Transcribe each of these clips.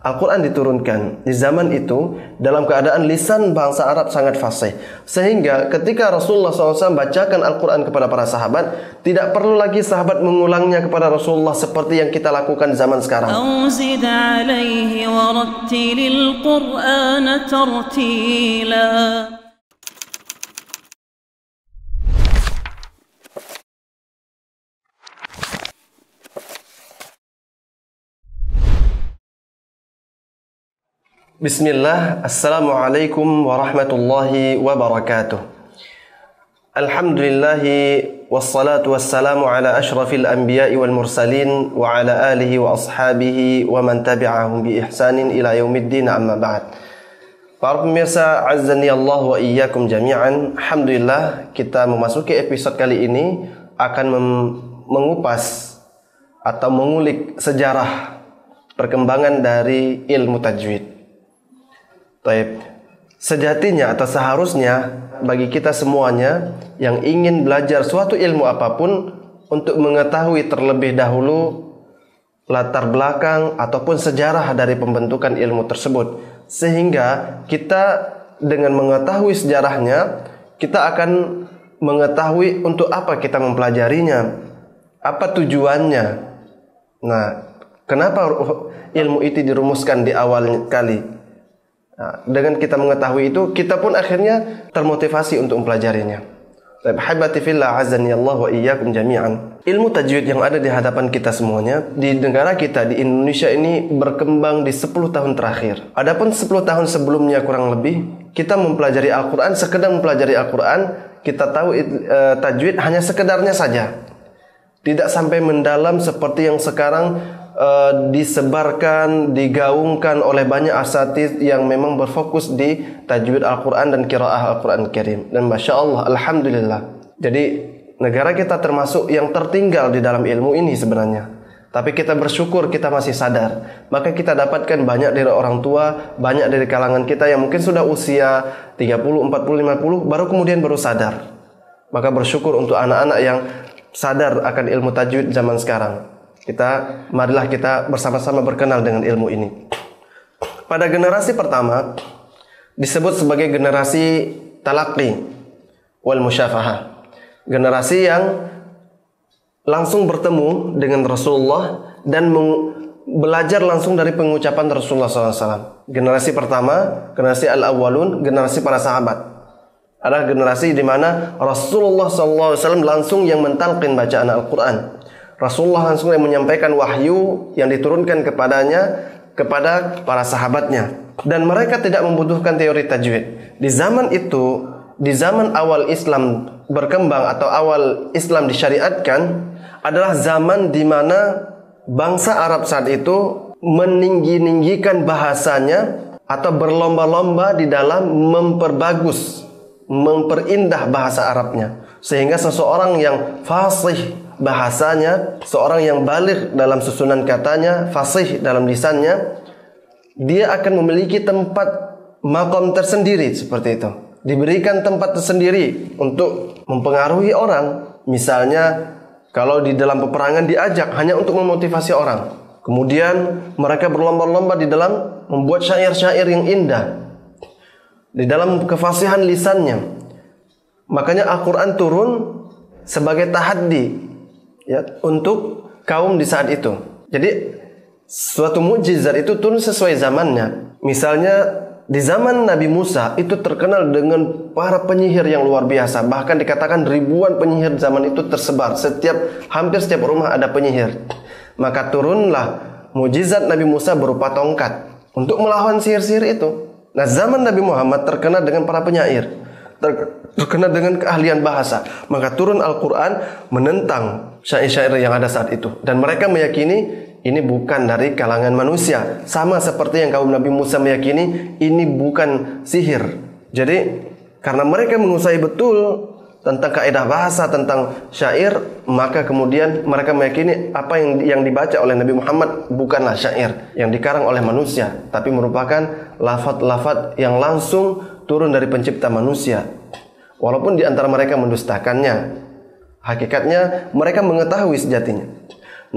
Al-Quran diturunkan di zaman itu dalam keadaan lisan bangsa Arab sangat fasih. Sehingga ketika Rasulullah SAW bacakan Al-Quran kepada para sahabat, tidak perlu lagi sahabat mengulangnya kepada Rasulullah seperti yang kita lakukan zaman sekarang. أوزد عليه ورتل القرآن ترتيلا. Bismillah, Assalamualaikum warahmatullahi wabarakatuh. Alhamdulillahi wassalatu wassalamu ala ashrafil anbiya'i wal mursalin wa ala alihi wa ashabihi wa man tabi'ahum bi ihsanin ila yaumiddin, amma ba'd. Para pemirsa, azzani Allah wa iyyakum jami'an. Alhamdulillah, kita memasuki episode kali ini akan mengupas atau mengulik sejarah perkembangan dari ilmu tajwid. Taib. Sejatinya atau seharusnya bagi kita semuanya yang ingin belajar suatu ilmu apapun untuk mengetahui terlebih dahulu latar belakang ataupun sejarah dari pembentukan ilmu tersebut, sehingga kita dengan mengetahui sejarahnya kita akan mengetahui untuk apa kita mempelajarinya, apa tujuannya. Nah, kenapa ilmu itu dirumuskan di awal kali? Nah, dengan kita mengetahui itu, kita pun akhirnya termotivasi untuk mempelajarinya. Habibati fillah, azani Allah wa iyyakum jami'an. Ilmu tajwid yang ada di hadapan kita semuanya di negara kita di Indonesia ini berkembang di 10 tahun terakhir. Adapun 10 tahun sebelumnya kurang lebih kita mempelajari Al-Quran, sekedar mempelajari Al-Quran, kita tahu tajwid hanya sekedarnya saja. Tidak sampai mendalam seperti yang sekarang disebarkan, digaungkan oleh banyak asatidz yang memang berfokus di tajwid Al-Quran dan qiraah Al-Quran Karim. Dan Masya Allah, Alhamdulillah. Jadi negara kita termasuk yang tertinggal di dalam ilmu ini sebenarnya. Tapi kita bersyukur kita masih sadar. Maka kita dapatkan banyak dari orang tua, banyak dari kalangan kita yang mungkin sudah usia 30, 40, 50 baru kemudian baru sadar. Maka bersyukur untuk anak-anak yang sadar akan ilmu tajwid zaman sekarang. Marilah kita bersama-sama berkenal dengan ilmu ini. Pada generasi pertama disebut sebagai generasi talaqi wal musyafahah. Generasi yang langsung bertemu dengan Rasulullah dan belajar langsung dari pengucapan Rasulullah SAW. Generasi pertama, generasi al-awwalun, generasi para sahabat. Adalah generasi di mana Rasulullah SAW langsung yang mentalqin bacaan Al-Quran. Rasulullah langsung yang menyampaikan wahyu yang diturunkan kepadanya kepada para sahabatnya, dan mereka tidak membutuhkan teori tajwid. Di zaman itu, di zaman awal Islam berkembang atau awal Islam disyariatkan, adalah zaman di mana bangsa Arab saat itu meninggi-ninggikan bahasanya atau berlomba-lomba di dalam memperbagus, memperindah bahasa Arabnya, sehingga seseorang yang fasih bahasanya, seorang yang baligh dalam susunan katanya, fasih dalam lisannya, dia akan memiliki tempat maqam tersendiri seperti itu. Diberikan tempat tersendiri untuk mempengaruhi orang. Misalnya kalau di dalam peperangan diajak hanya untuk memotivasi orang. Kemudian mereka berlomba-lomba di dalam membuat syair-syair yang indah, di dalam kefasihan lisannya. Makanya Al-Quran turun sebagai tahaddi, ya, untuk kaum di saat itu. Jadi suatu mukjizat itu turun sesuai zamannya. Misalnya di zaman Nabi Musa itu terkenal dengan para penyihir yang luar biasa. Bahkan dikatakan ribuan penyihir zaman itu tersebar. Hampir setiap rumah ada penyihir. Maka turunlah mukjizat Nabi Musa berupa tongkat untuk melawan sihir-sihir itu. Nah, zaman Nabi Muhammad terkenal dengan para penyair, terkenal dengan keahlian bahasa. Maka turun Al-Quran menentang syair-syair yang ada saat itu. Dan mereka meyakini ini bukan dari kalangan manusia. Sama seperti yang kaum Nabi Musa meyakini ini bukan sihir. Jadi karena mereka menguasai betul tentang kaidah bahasa, tentang syair, maka kemudian mereka meyakini apa yang dibaca oleh Nabi Muhammad bukanlah syair yang dikarang oleh manusia, tapi merupakan lafaz-lafaz yang langsung turun dari pencipta manusia. Walaupun di antara mereka mendustakannya, hakikatnya mereka mengetahui sejatinya.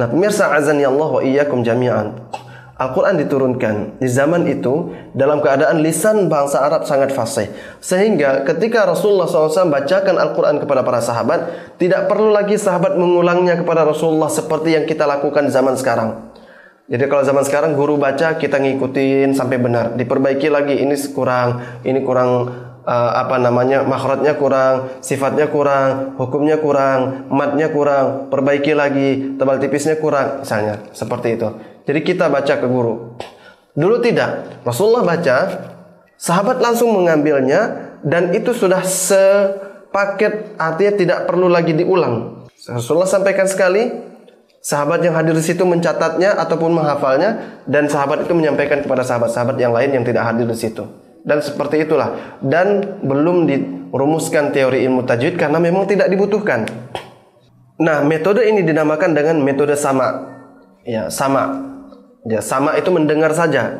Nah, pemirsa azani Allah wa iyyakum jami'an, Al-Quran diturunkan di zaman itu dalam keadaan lisan bangsa Arab sangat fasih. Sehingga ketika Rasulullah SAW bacakan Al-Quran kepada para sahabat, tidak perlu lagi sahabat mengulangnya kepada Rasulullah seperti yang kita lakukan di zaman sekarang. Jadi kalau zaman sekarang guru baca kita ngikutin sampai benar, diperbaiki lagi, ini kurang, makhrajnya kurang, sifatnya kurang, hukumnya kurang, matnya kurang, perbaiki lagi, tebal tipisnya kurang, misalnya seperti itu. Jadi kita baca ke guru. Dulu tidak, Rasulullah baca, sahabat langsung mengambilnya dan itu sudah sepaket, artinya tidak perlu lagi diulang. Rasulullah sampaikan sekali, sahabat yang hadir di situ mencatatnya ataupun menghafalnya, dan sahabat itu menyampaikan kepada sahabat-sahabat yang lain yang tidak hadir di situ. Dan seperti itulah. Dan belum dirumuskan teori ilmu tajwid karena memang tidak dibutuhkan. Nah, metode ini dinamakan dengan metode sama. Ya, sama. Ya, sama itu mendengar saja.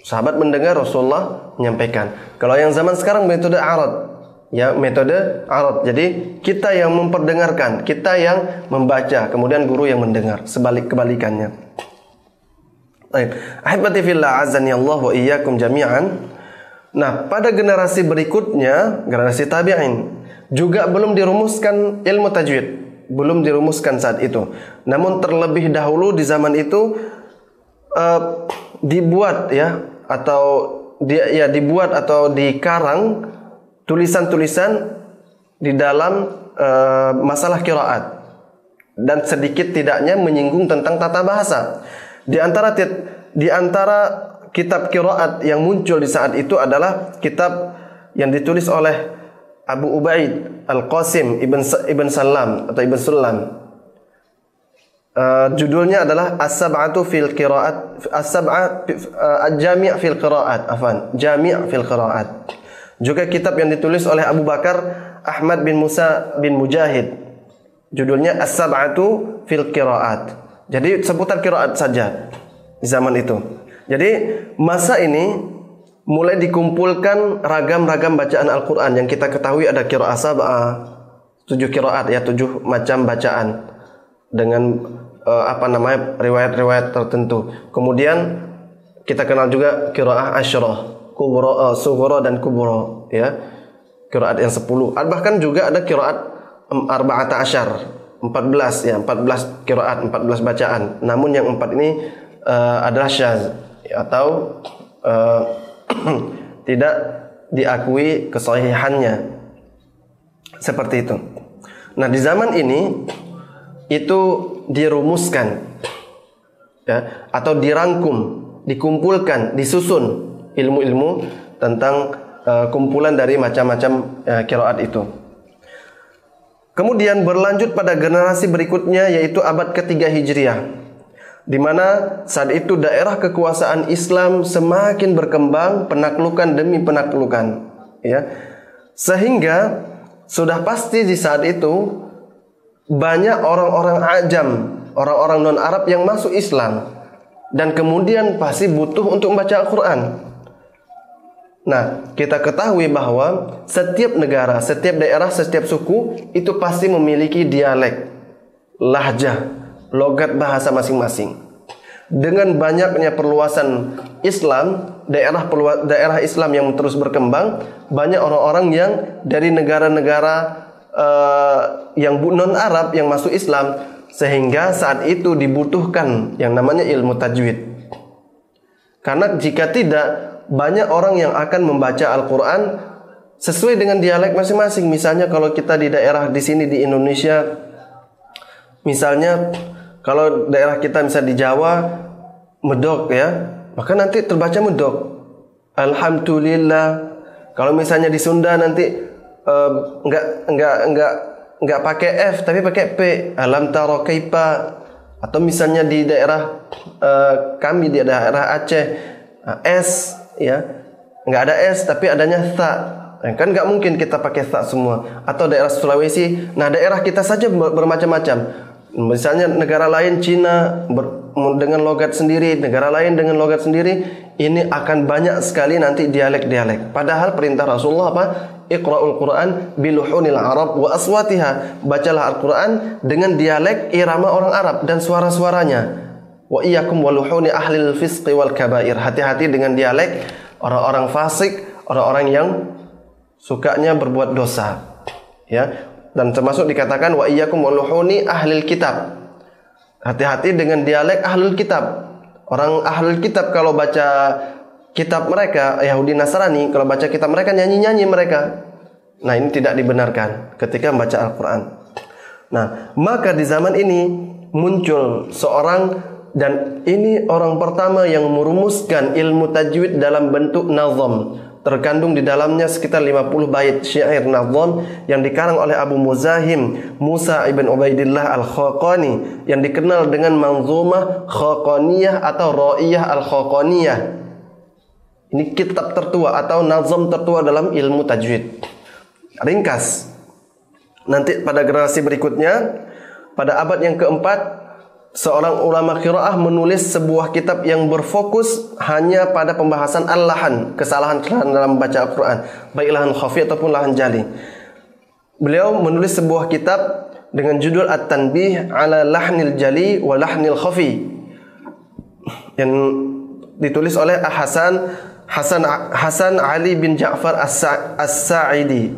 Sahabat mendengar, Rasulullah menyampaikan. Kalau yang zaman sekarang metode arad. Ya, metode arad. Jadi kita yang memperdengarkan, kita yang membaca, kemudian guru yang mendengar. Kebalikannya. Baik. Ahibati fillah azani Allah wa iyyakum jami'an. Nah, pada generasi berikutnya, generasi tabi'in, juga belum dirumuskan ilmu tajwid. Belum dirumuskan saat itu. Namun terlebih dahulu di zaman itu dibuat atau dikarang tulisan-tulisan di dalam masalah qiraat, dan sedikit tidaknya menyinggung tentang tata bahasa. Di antara kitab qiraat yang muncul di saat itu adalah kitab yang ditulis oleh Abu Ubaid Al-Qasim Ibn Salam atau Ibn Sulam. Judulnya adalah As-Sab'atu fil Qiraat, Al-Jami' fil Qiraat, Jami' fil Qiraat. Juga kitab yang ditulis oleh Abu Bakar Ahmad bin Musa bin Mujahid. Judulnya As-Sab'atu fil Qiraat. Jadi seputar qiraat saja di zaman itu. Jadi masa ini mulai dikumpulkan ragam-ragam bacaan Al-Quran. Yang kita ketahui ada qiraat sab'ah, 7 qiraat ya, 7 macam bacaan dengan riwayat-riwayat tertentu. Kemudian kita kenal juga qiraat asyrah, sughra dan kubra ya. Qiraat yang 10. Bahkan juga ada qiraat arba'ata asyar, 14 ya, 14 qiraat, 14 bacaan. Namun yang 4 ini adalah syadz atau tidak diakui kesahihannya. Seperti itu. Nah, di zaman ini itu dirumuskan ya, atau dirangkum, dikumpulkan, disusun ilmu-ilmu tentang kumpulan dari macam-macam qiraat itu. Kemudian berlanjut pada generasi berikutnya, yaitu abad ketiga Hijriah, di mana saat itu daerah kekuasaan Islam semakin berkembang, penaklukan demi penaklukan ya. Sehingga sudah pasti di saat itu banyak orang-orang ajam, orang-orang non-Arab yang masuk Islam, dan kemudian pasti butuh untuk membaca Al-Quran. Nah, kita ketahui bahwa setiap negara, setiap daerah, setiap suku itu pasti memiliki dialek, lahjah, logat bahasa masing-masing. Dengan banyaknya perluasan Islam, daerah Islam yang terus berkembang, banyak orang-orang yang dari negara-negara yang non-Arab yang masuk Islam, sehingga saat itu dibutuhkan yang namanya ilmu tajwid. Karena jika tidak, banyak orang yang akan membaca Al-Quran sesuai dengan dialek masing-masing. Misalnya kalau kita di daerah di sini di Indonesia, misalnya kalau daerah kita misalnya di Jawa, medok ya, maka nanti terbaca medok. Alhamdulillah. Kalau misalnya di Sunda nanti enggak pakai F tapi pakai P. Alam taro kaipa. Atau misalnya di daerah kami di daerah Aceh, S ya, enggak ada S tapi adanya tha. Kan enggak mungkin kita pakai tha semua. Atau daerah Sulawesi, nah daerah kita saja bermacam-macam. Misalnya negara lain Cina dengan logat sendiri, negara lain dengan logat sendiri. Ini akan banyak sekali nanti dialek-dialek. Padahal perintah Rasulullah apa? Iqra'ul Quran biluhunil Arab wa aswatiha. Bacalah Al-Quran dengan dialek irama orang Arab dan suara-suaranya. Wa iyyakum waluhuni ahlil fisqi wal kabair. Hati-hati dengan dialek orang-orang fasik, orang-orang yang sukanya berbuat dosa. Ya. Dan termasuk dikatakan wa iyyakum waluhuni ahlil kitab. Hati-hati dengan dialek ahlul kitab. Orang ahlul kitab kalau baca kitab mereka, Yahudi Nasrani, kalau baca kitab mereka nyanyi-nyanyi mereka. Nah, ini tidak dibenarkan ketika membaca Al-Quran. Nah, maka di zaman ini muncul seorang, dan ini orang pertama yang merumuskan ilmu tajwid dalam bentuk nazam. Terkandung di dalamnya sekitar 50 bait syair nazam yang dikarang oleh Abu Muzahim Musa ibn Ubaidillah al-Khaqani, yang dikenal dengan manzumah Khaqaniyah atau Ra'iyah al-Khaqaniyah. Ini kitab tertua atau nazam tertua dalam ilmu tajwid. Ringkas. Nanti pada generasi berikutnya, pada abad yang keempat, seorang ulama qiraah menulis sebuah kitab yang berfokus hanya pada pembahasan al-lahan, kesalahan dalam membaca Al-Quran, baik lahan khafi ataupun lahan jali. Beliau menulis sebuah kitab dengan judul At-Tanbih ala Lahnil Jali wa Lahnil Khafi, yang ditulis oleh Hasan Ali bin Ja'far As-Sa'idi.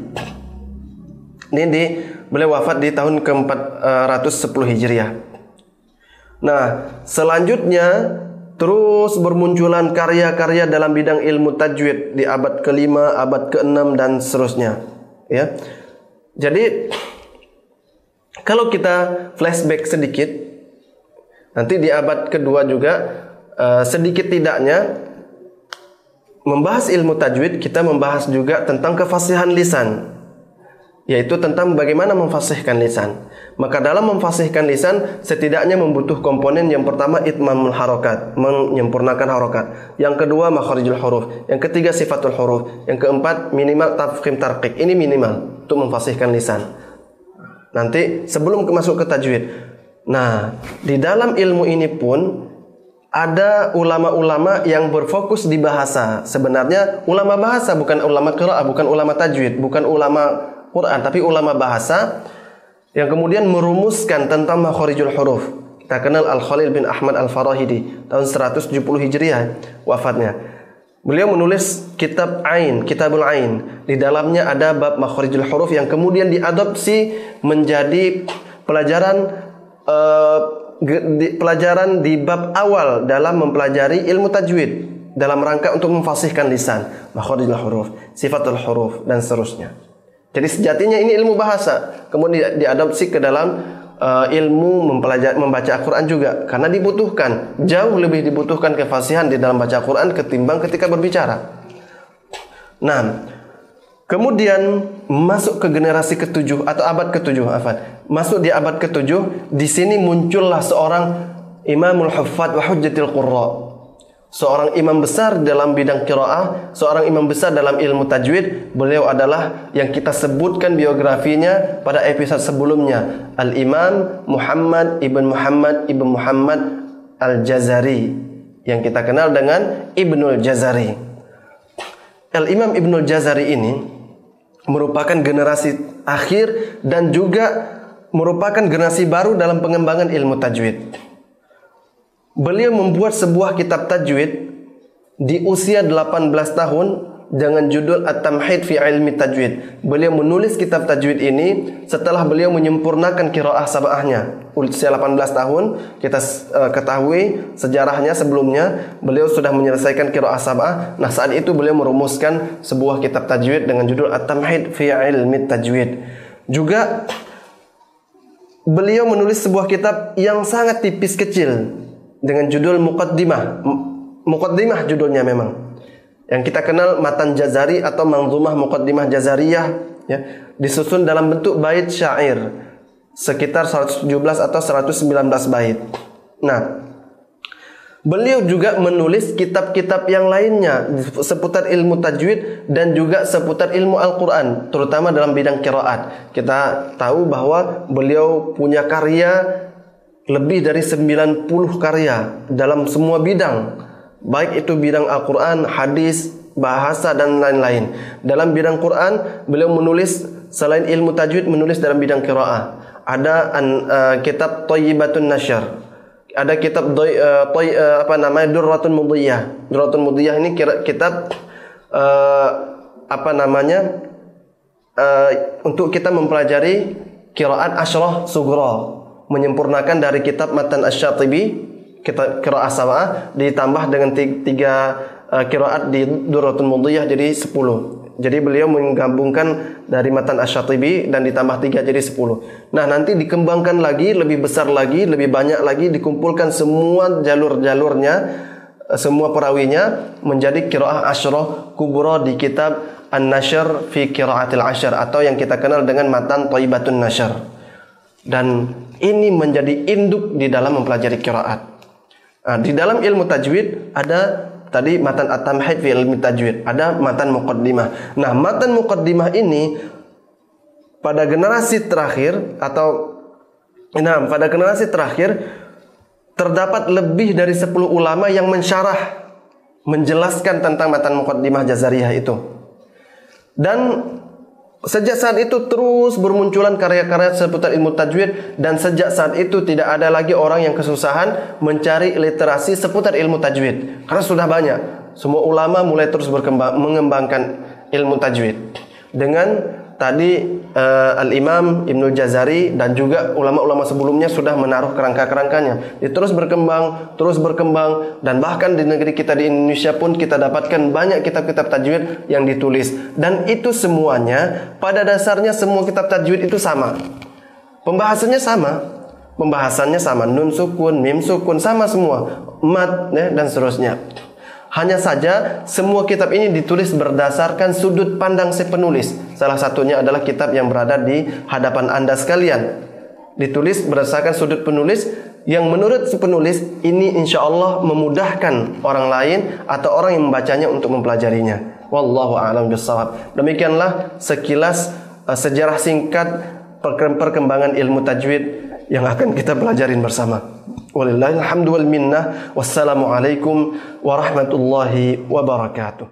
Beliau wafat di tahun ke-410 Hijriah. Nah, selanjutnya terus bermunculan karya-karya dalam bidang ilmu tajwid di abad ke-5, abad ke-6 dan seterusnya. Ya. Jadi kalau kita flashback sedikit, nanti di abad kedua juga sedikit tidaknya membahas ilmu tajwid, kita membahas juga tentang kefasihan lisan, yaitu tentang bagaimana memfasihkan lisan. Maka dalam memfasihkan lisan setidaknya membutuh komponen. Yang pertama itmamul harokat, menyempurnakan harokat. Yang kedua makharijul huruf. Yang ketiga sifatul huruf. Yang keempat minimal tafkhim tarqiq. Ini minimal untuk memfasihkan lisan. Nanti sebelum masuk ke tajwid. Nah, di dalam ilmu ini pun ada ulama-ulama yang berfokus di bahasa. Sebenarnya ulama bahasa, bukan ulama qiraah, bukan ulama tajwid, bukan ulama Quran, tapi ulama bahasa yang kemudian merumuskan tentang makharijul huruf. Kita kenal Al-Khalil bin Ahmad Al-Farahidi, tahun 170 Hijriah wafatnya. Beliau menulis kitab Ain, Kitabul Ain. Di dalamnya ada bab makharijul huruf yang kemudian diadopsi menjadi pelajaran di bab awal dalam mempelajari ilmu tajwid dalam rangka untuk memfasihkan lisan, makharijul huruf, sifatul huruf dan seterusnya. Jadi sejatinya ini ilmu bahasa, kemudian diadopsi ke dalam ilmu membaca Al-Quran juga, karena dibutuhkan, jauh lebih dibutuhkan kefasihan di dalam baca Al-Quran ketimbang ketika berbicara. Nah, kemudian masuk ke generasi ke-7 atau abad ke-7, masuk di abad ke-7, di sini muncullah seorang Imamul Huffaz wa Hujjatil Qurra, seorang imam besar dalam bidang qiraah, seorang imam besar dalam ilmu tajwid. Beliau adalah yang kita sebutkan biografinya pada episode sebelumnya, Al-Imam Muhammad ibn Muhammad Al-Jazari, yang kita kenal dengan Ibnul Jazari. Al-Imam Ibnul Jazari ini merupakan generasi akhir dan juga merupakan generasi baru dalam pengembangan ilmu tajwid. Beliau membuat sebuah kitab tajwid di usia 18 tahun dengan judul At-Tamhid fi Ilmi Tajwid. Beliau menulis kitab tajwid ini setelah beliau menyempurnakan qiraah sab'ahnya. Usia 18 tahun, kita ketahui sejarahnya sebelumnya beliau sudah menyelesaikan qiraah sab'ah. Nah, saat itu beliau merumuskan sebuah kitab tajwid dengan judul At-Tamhid fi Ilmi Tajwid. Juga beliau menulis sebuah kitab yang sangat tipis kecil dengan judul Muqaddimah judulnya memang, yang kita kenal Matan Jazari atau Manzumah Muqaddimah Jazariyah, ya, disusun dalam bentuk bait syair sekitar 117 atau 119 bait. Nah, beliau juga menulis kitab-kitab yang lainnya seputar ilmu tajwid dan juga seputar ilmu Al-Quran, terutama dalam bidang qiraat. Kita tahu bahwa beliau punya karya lebih dari 90 karya dalam semua bidang, baik itu bidang Al-Quran, hadis, bahasa dan lain-lain. Dalam bidang Quran beliau menulis, selain ilmu tajwid, menulis dalam bidang qiraah. Ada kitab Thayyibatun Nashr, ada kitab Durratun Mudiyah. Durratun Mudiyah ini kitab untuk kita mempelajari qiraat asyrah sughra, menyempurnakan dari kitab Matan Asy-Syatibi, kitab qiraah sab'ah ditambah dengan 3 qiraat di Durratun Mudiyah jadi 10. Jadi beliau menggabungkan dari Matan Asy-Syatibi dan ditambah 3 jadi 10. Nah, nanti dikembangkan lagi, lebih besar lagi, lebih banyak lagi, dikumpulkan semua jalur-jalurnya, semua perawinya menjadi qiraah asyrah kubra di kitab An-Nashr fi Qiraatil Ashr, atau yang kita kenal dengan Matan Thaibatun Nashr. Dan ini menjadi induk di dalam mempelajari qiraat. Di dalam ilmu tajwid ada tadi Matan At-Tamhid fi ilmi tajwid, ada Matan Muqaddimah. Nah, Matan Muqaddimah ini pada generasi terakhir terdapat lebih dari 10 ulama yang menjelaskan tentang Matan Muqaddimah Jazariyah itu. Dan sejak saat itu terus bermunculan karya-karya seputar ilmu tajwid, dan sejak saat itu tidak ada lagi orang yang kesusahan mencari literasi seputar ilmu tajwid karena sudah banyak. Semua ulama mulai terus mengembangkan ilmu tajwid dan tadi Al-Imam Ibnul Jazari dan juga ulama-ulama sebelumnya sudah menaruh kerangka-kerangkanya. Terus berkembang, dan bahkan di negeri kita di Indonesia pun kita dapatkan banyak kitab-kitab tajwid yang ditulis. Dan itu semuanya pada dasarnya semua kitab tajwid itu sama. Pembahasannya sama, nun sukun, mim sukun, sama semua, mat dan seterusnya. Hanya saja semua kitab ini ditulis berdasarkan sudut pandang si penulis. Salah satunya adalah kitab yang berada di hadapan Anda sekalian. Ditulis berdasarkan sudut penulis yang menurut si penulis ini insya Allah memudahkan orang lain atau orang yang membacanya untuk mempelajarinya. Wallahu a'lam bishawab. Demikianlah sekilas sejarah singkat perkembangan ilmu tajwid yang akan kita pelajarin bersama. Walillahi alhamdu wal minnah. Wassalamualaikum warahmatullahi wabarakatuh.